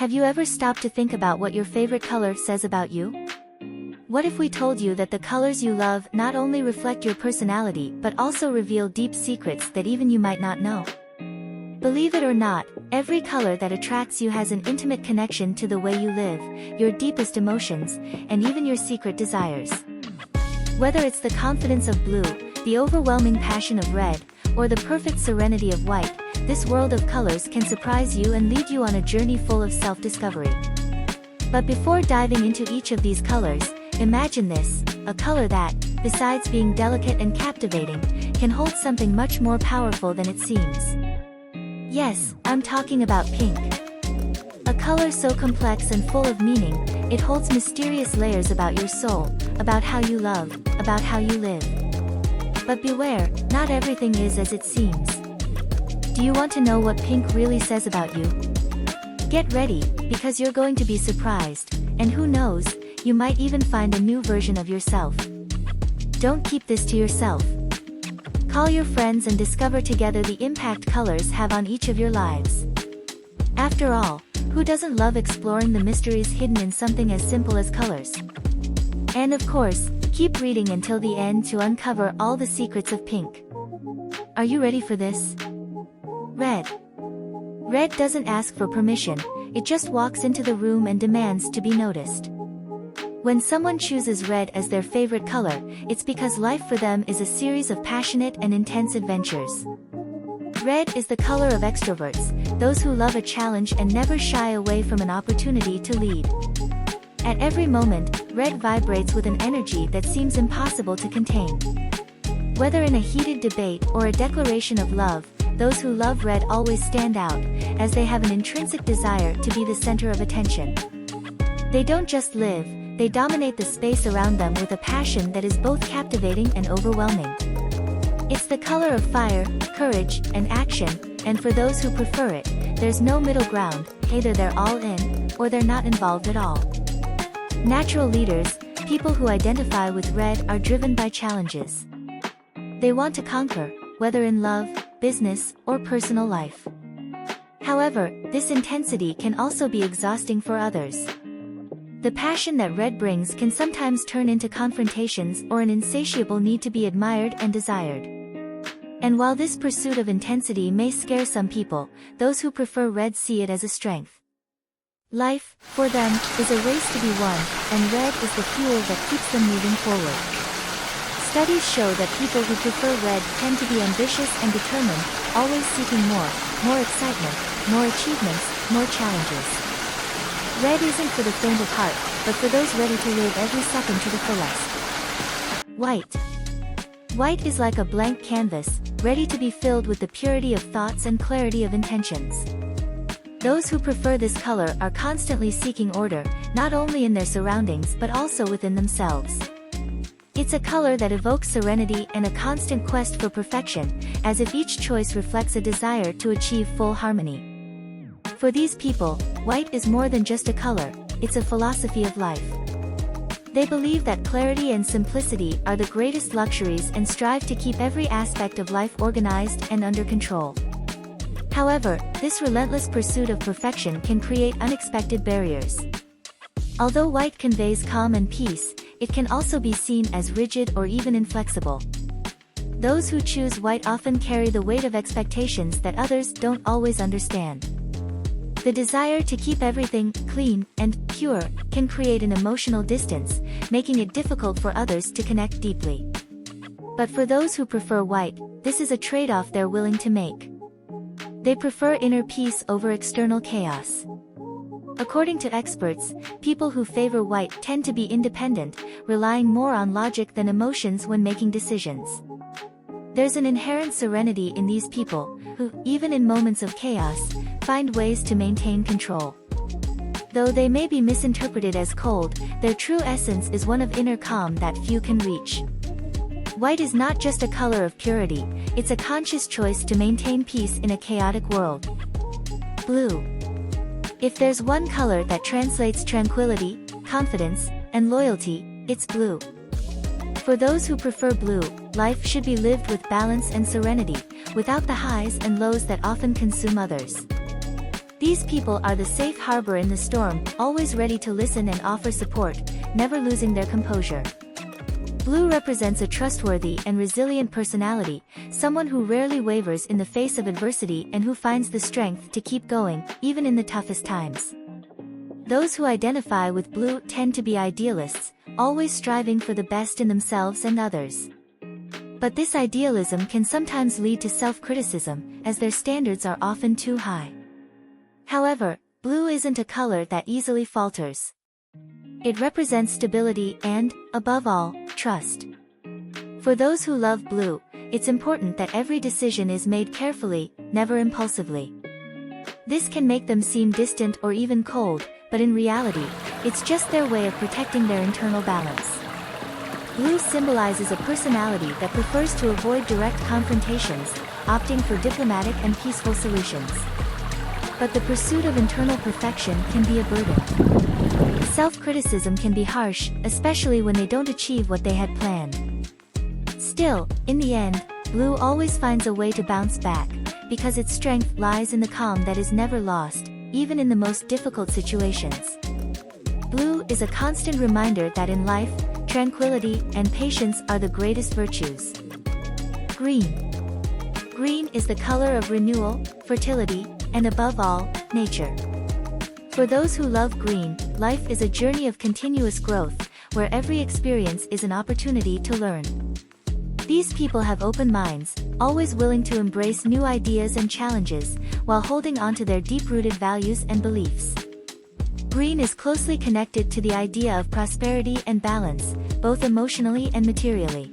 Have you ever stopped to think about what your favorite color says about you? What if we told you that the colors you love not only reflect your personality but also reveal deep secrets that even you might not know? Believe it or not, every color that attracts you has an intimate connection to the way you live, your deepest emotions, and even your secret desires. Whether it's the confidence of blue, the overwhelming passion of red, or the perfect serenity of white, this world of colors can surprise you and lead you on a journey full of self-discovery. But before diving into each of these colors, imagine this, a color that, besides being delicate and captivating, can hold something much more powerful than it seems. Yes, I'm talking about pink. A color so complex and full of meaning, it holds mysterious layers about your soul, about how you love, about how you live. But beware, not everything is as it seems. Do you want to know what pink really says about you? Get ready, because you're going to be surprised, and who knows, you might even find a new version of yourself. Don't keep this to yourself. Call your friends and discover together the impact colors have on each of your lives. After all, who doesn't love exploring the mysteries hidden in something as simple as colors? And of course, keep reading until the end to uncover all the secrets of pink. Are you ready for this? Red. Red doesn't ask for permission, it just walks into the room and demands to be noticed. When someone chooses red as their favorite color, it's because life for them is a series of passionate and intense adventures. Red is the color of extroverts, those who love a challenge and never shy away from an opportunity to lead. At every moment, red vibrates with an energy that seems impossible to contain. Whether in a heated debate or a declaration of love, those who love red always stand out, as they have an intrinsic desire to be the center of attention. They don't just live, they dominate the space around them with a passion that is both captivating and overwhelming. It's the color of fire, courage, and action, and for those who prefer it, there's no middle ground, either they're all in, or they're not involved at all. Natural leaders, people who identify with red, are driven by challenges. They want to conquer, whether in love, business, or personal life. However, this intensity can also be exhausting for others. The passion that red brings can sometimes turn into confrontations or an insatiable need to be admired and desired. And while this pursuit of intensity may scare some people, those who prefer red see it as a strength. Life, for them, is a race to be won, and red is the fuel that keeps them moving forward. Studies show that people who prefer red tend to be ambitious and determined, always seeking more excitement, more achievements, more challenges. Red isn't for the faint of heart, but for those ready to live every second to the fullest. White. White is like a blank canvas, ready to be filled with the purity of thoughts and clarity of intentions. Those who prefer this color are constantly seeking order, not only in their surroundings but also within themselves. It's a color that evokes serenity and a constant quest for perfection, as if each choice reflects a desire to achieve full harmony. For these people, white is more than just a color, it's a philosophy of life. They believe that clarity and simplicity are the greatest luxuries and strive to keep every aspect of life organized and under control. However, this relentless pursuit of perfection can create unexpected barriers. Although white conveys calm and peace, it can also be seen as rigid or even inflexible. Those who choose white often carry the weight of expectations that others don't always understand. The desire to keep everything clean and pure can create an emotional distance, making it difficult for others to connect deeply. But for those who prefer white, this is a trade-off they're willing to make. They prefer inner peace over external chaos. According to experts, people who favor white tend to be independent, relying more on logic than emotions when making decisions. There's an inherent serenity in these people, who, even in moments of chaos, find ways to maintain control. Though they may be misinterpreted as cold, their true essence is one of inner calm that few can reach. White is not just a color of purity, it's a conscious choice to maintain peace in a chaotic world. Blue. If there's one color that translates tranquility, confidence, and loyalty, it's blue. For those who prefer blue, life should be lived with balance and serenity, without the highs and lows that often consume others. These people are the safe harbor in the storm, always ready to listen and offer support, never losing their composure. Blue represents a trustworthy and resilient personality, someone who rarely wavers in the face of adversity and who finds the strength to keep going, even in the toughest times. Those who identify with blue tend to be idealists, always striving for the best in themselves and others. But this idealism can sometimes lead to self-criticism, as their standards are often too high. However, blue isn't a color that easily falters. It represents stability and, above all, trust. For those who love blue, it's important that every decision is made carefully, never impulsively. This can make them seem distant or even cold, but in reality, it's just their way of protecting their internal balance. Blue symbolizes a personality that prefers to avoid direct confrontations, opting for diplomatic and peaceful solutions. But the pursuit of internal perfection can be a burden. Self-criticism can be harsh, especially when they don't achieve what they had planned. Still, in the end, blue always finds a way to bounce back, because its strength lies in the calm that is never lost, even in the most difficult situations. Blue is a constant reminder that in life, tranquility and patience are the greatest virtues. Green. Green is the color of renewal, fertility, and above all, nature. For those who love green, life is a journey of continuous growth, where every experience is an opportunity to learn. These people have open minds, always willing to embrace new ideas and challenges, while holding on to their deep-rooted values and beliefs. Green is closely connected to the idea of prosperity and balance, both emotionally and materially.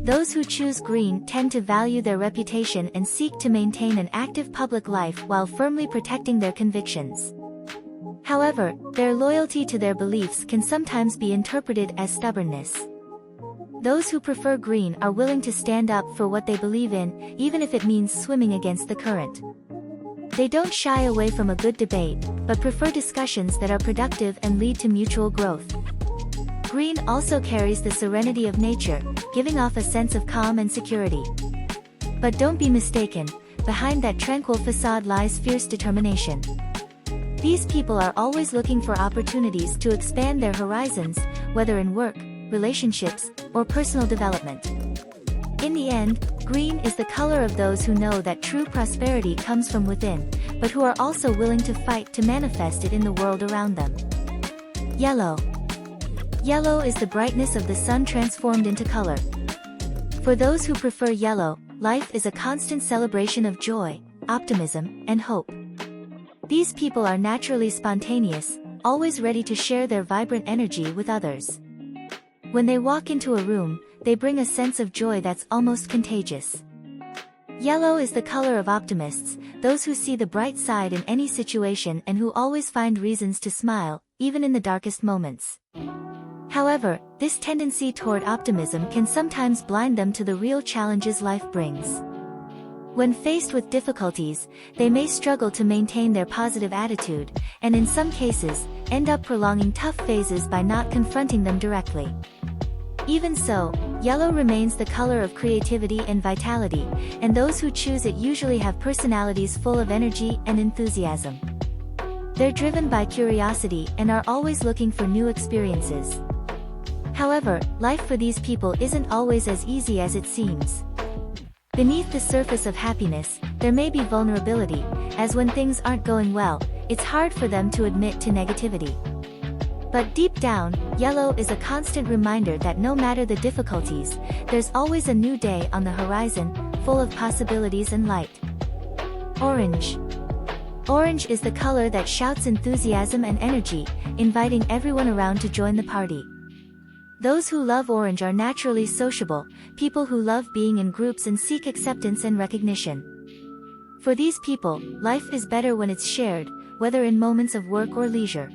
Those who choose green tend to value their reputation and seek to maintain an active public life while firmly protecting their convictions. However, their loyalty to their beliefs can sometimes be interpreted as stubbornness. Those who prefer green are willing to stand up for what they believe in, even if it means swimming against the current. They don't shy away from a good debate, but prefer discussions that are productive and lead to mutual growth. Green also carries the serenity of nature, giving off a sense of calm and security. But don't be mistaken, behind that tranquil facade lies fierce determination. These people are always looking for opportunities to expand their horizons, whether in work, relationships, or personal development. In the end, green is the color of those who know that true prosperity comes from within, but who are also willing to fight to manifest it in the world around them. Yellow. Yellow is the brightness of the sun transformed into color. For those who prefer yellow, life is a constant celebration of joy, optimism, and hope. These people are naturally spontaneous, always ready to share their vibrant energy with others. When they walk into a room, they bring a sense of joy that's almost contagious. Yellow is the color of optimists, those who see the bright side in any situation and who always find reasons to smile, even in the darkest moments. However, this tendency toward optimism can sometimes blind them to the real challenges life brings. When faced with difficulties, they may struggle to maintain their positive attitude, and in some cases, end up prolonging tough phases by not confronting them directly. Even so, yellow remains the color of creativity and vitality, and those who choose it usually have personalities full of energy and enthusiasm. They're driven by curiosity and are always looking for new experiences. However, life for these people isn't always as easy as it seems. Beneath the surface of happiness, there may be vulnerability, as when things aren't going well, it's hard for them to admit to negativity. But deep down, yellow is a constant reminder that no matter the difficulties, there's always a new day on the horizon, full of possibilities and light. Orange. Orange is the color that shouts enthusiasm and energy, inviting everyone around to join the party. Those who love orange are naturally sociable, people who love being in groups and seek acceptance and recognition. For these people, life is better when it's shared, whether in moments of work or leisure.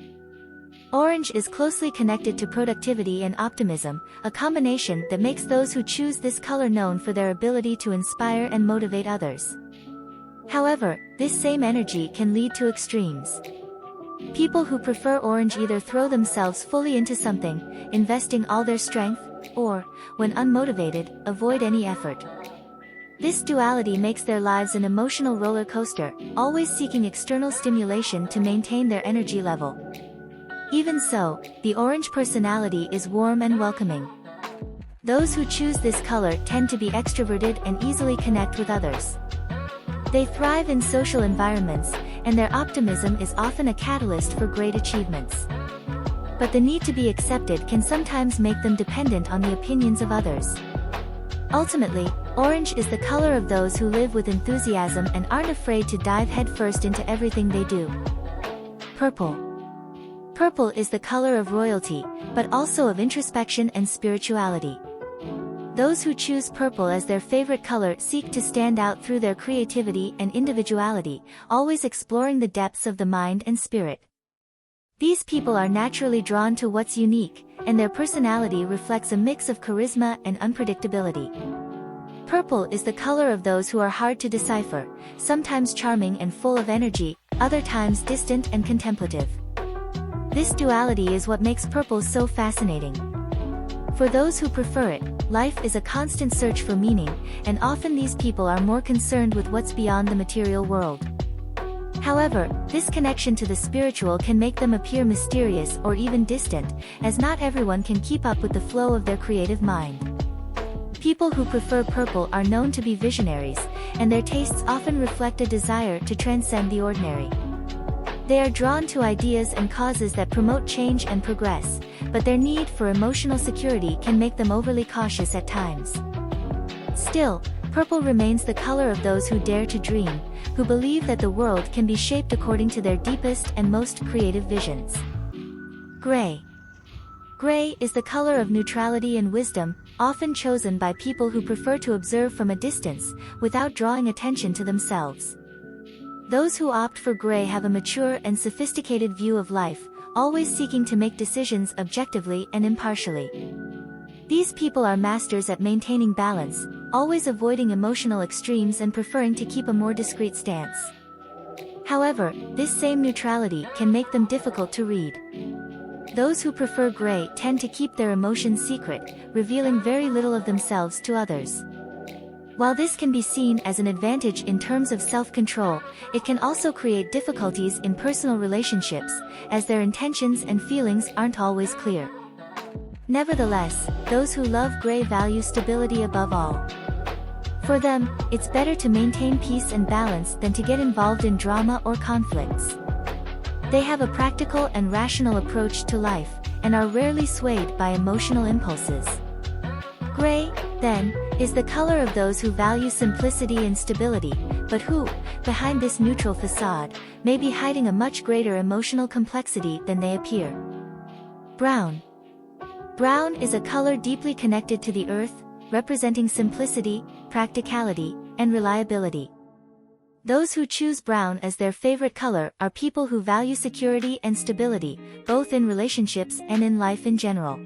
Orange is closely connected to productivity and optimism, a combination that makes those who choose this color known for their ability to inspire and motivate others. However, this same energy can lead to extremes. People who prefer orange either throw themselves fully into something, investing all their strength, or, when unmotivated, avoid any effort. This duality makes their lives an emotional roller coaster, always seeking external stimulation to maintain their energy level. Even so, the orange personality is warm and welcoming. Those who choose this color tend to be extroverted and easily connect with others. They thrive in social environments, and their optimism is often a catalyst for great achievements. But the need to be accepted can sometimes make them dependent on the opinions of others. Ultimately, orange is the color of those who live with enthusiasm and aren't afraid to dive headfirst into everything they do. Purple. Purple is the color of royalty, but also of introspection and spirituality. Those who choose purple as their favorite color seek to stand out through their creativity and individuality, always exploring the depths of the mind and spirit. These people are naturally drawn to what's unique, and their personality reflects a mix of charisma and unpredictability. Purple is the color of those who are hard to decipher, sometimes charming and full of energy, other times distant and contemplative. This duality is what makes purple so fascinating. For those who prefer it, life is a constant search for meaning, and often these people are more concerned with what's beyond the material world. However, this connection to the spiritual can make them appear mysterious or even distant, as not everyone can keep up with the flow of their creative mind. People who prefer purple are known to be visionaries, and their tastes often reflect a desire to transcend the ordinary. They are drawn to ideas and causes that promote change and progress, but their need for emotional security can make them overly cautious at times. Still, purple remains the color of those who dare to dream, who believe that the world can be shaped according to their deepest and most creative visions. Gray. Gray is the color of neutrality and wisdom, often chosen by people who prefer to observe from a distance, without drawing attention to themselves. Those who opt for gray have a mature and sophisticated view of life, always seeking to make decisions objectively and impartially. These people are masters at maintaining balance, always avoiding emotional extremes and preferring to keep a more discreet stance. However, this same neutrality can make them difficult to read. Those who prefer gray tend to keep their emotions secret, revealing very little of themselves to others. While this can be seen as an advantage in terms of self-control, it can also create difficulties in personal relationships, as their intentions and feelings aren't always clear. Nevertheless, those who love gray value stability above all. For them, it's better to maintain peace and balance than to get involved in drama or conflicts. They have a practical and rational approach to life, and are rarely swayed by emotional impulses. Gray, then, is the color of those who value simplicity and stability, but who, behind this neutral facade, may be hiding a much greater emotional complexity than they appear. Brown. Brown is a color deeply connected to the earth, representing simplicity, practicality, and reliability. Those who choose brown as their favorite color are people who value security and stability, both in relationships and in life in general.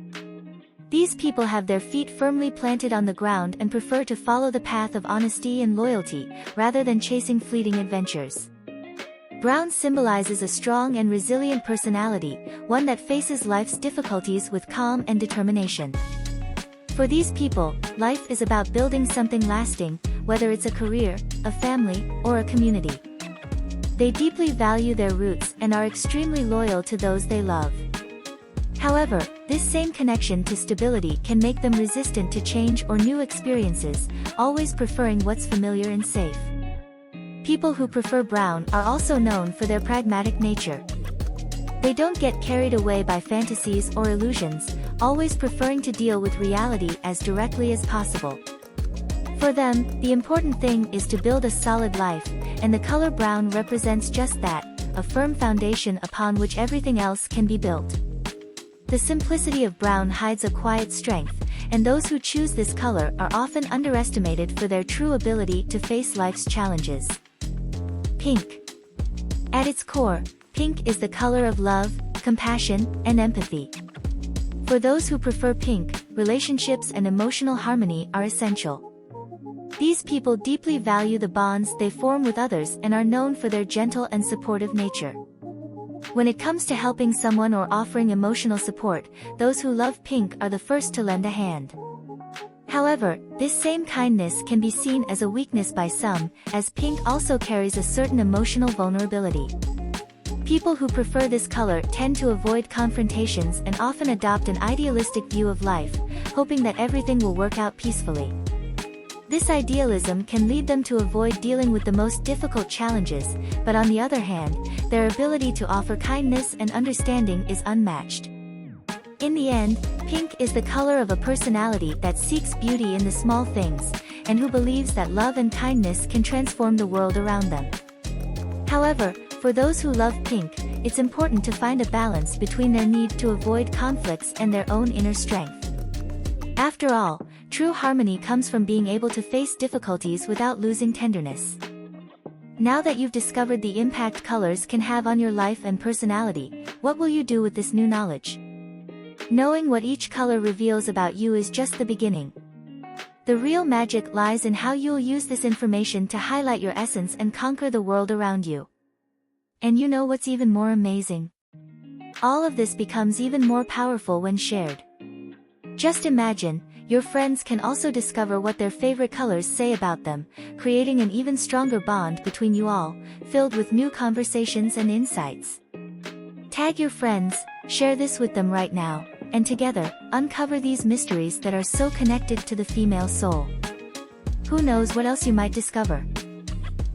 These people have their feet firmly planted on the ground and prefer to follow the path of honesty and loyalty, rather than chasing fleeting adventures. Brown symbolizes a strong and resilient personality, one that faces life's difficulties with calm and determination. For these people, life is about building something lasting, whether it's a career, a family, or a community. They deeply value their roots and are extremely loyal to those they love. However, this same connection to stability can make them resistant to change or new experiences, always preferring what's familiar and safe. People who prefer brown are also known for their pragmatic nature. They don't get carried away by fantasies or illusions, always preferring to deal with reality as directly as possible. For them, the important thing is to build a solid life, and the color brown represents just that, a firm foundation upon which everything else can be built. The simplicity of brown hides a quiet strength, and those who choose this color are often underestimated for their true ability to face life's challenges. Pink. At its core, pink is the color of love, compassion, and empathy. For those who prefer pink, relationships and emotional harmony are essential. These people deeply value the bonds they form with others and are known for their gentle and supportive nature. When it comes to helping someone or offering emotional support, those who love pink are the first to lend a hand. However, this same kindness can be seen as a weakness by some, as pink also carries a certain emotional vulnerability. People who prefer this color tend to avoid confrontations and often adopt an idealistic view of life, hoping that everything will work out peacefully. This idealism can lead them to avoid dealing with the most difficult challenges, but on the other hand, their ability to offer kindness and understanding is unmatched. In the end, pink is the color of a personality that seeks beauty in the small things, and who believes that love and kindness can transform the world around them. However, for those who love pink, it's important to find a balance between their need to avoid conflicts and their own inner strength. After all, true harmony comes from being able to face difficulties without losing tenderness. Now that you've discovered the impact colors can have on your life and personality, what will you do with this new knowledge? Knowing what each color reveals about you is just the beginning. The real magic lies in how you'll use this information to highlight your essence and conquer the world around you. And you know what's even more amazing? All of this becomes even more powerful when shared. Just imagine, your friends can also discover what their favorite colors say about them, creating an even stronger bond between you all, filled with new conversations and insights. Tag your friends, share this with them right now, and together, uncover these mysteries that are so connected to the female soul. Who knows what else you might discover?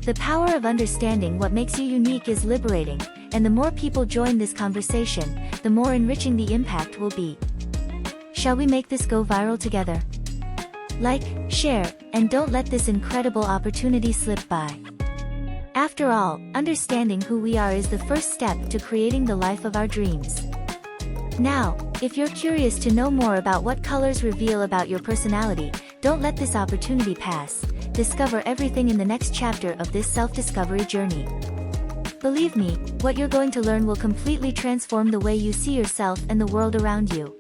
The power of understanding what makes you unique is liberating, and the more people join this conversation, the more enriching the impact will be. Shall we make this go viral together? Like, share, and don't let this incredible opportunity slip by. After all, understanding who we are is the first step to creating the life of our dreams. Now, if you're curious to know more about what colors reveal about your personality, don't let this opportunity pass. Discover everything in the next chapter of this self-discovery journey. Believe me, what you're going to learn will completely transform the way you see yourself and the world around you.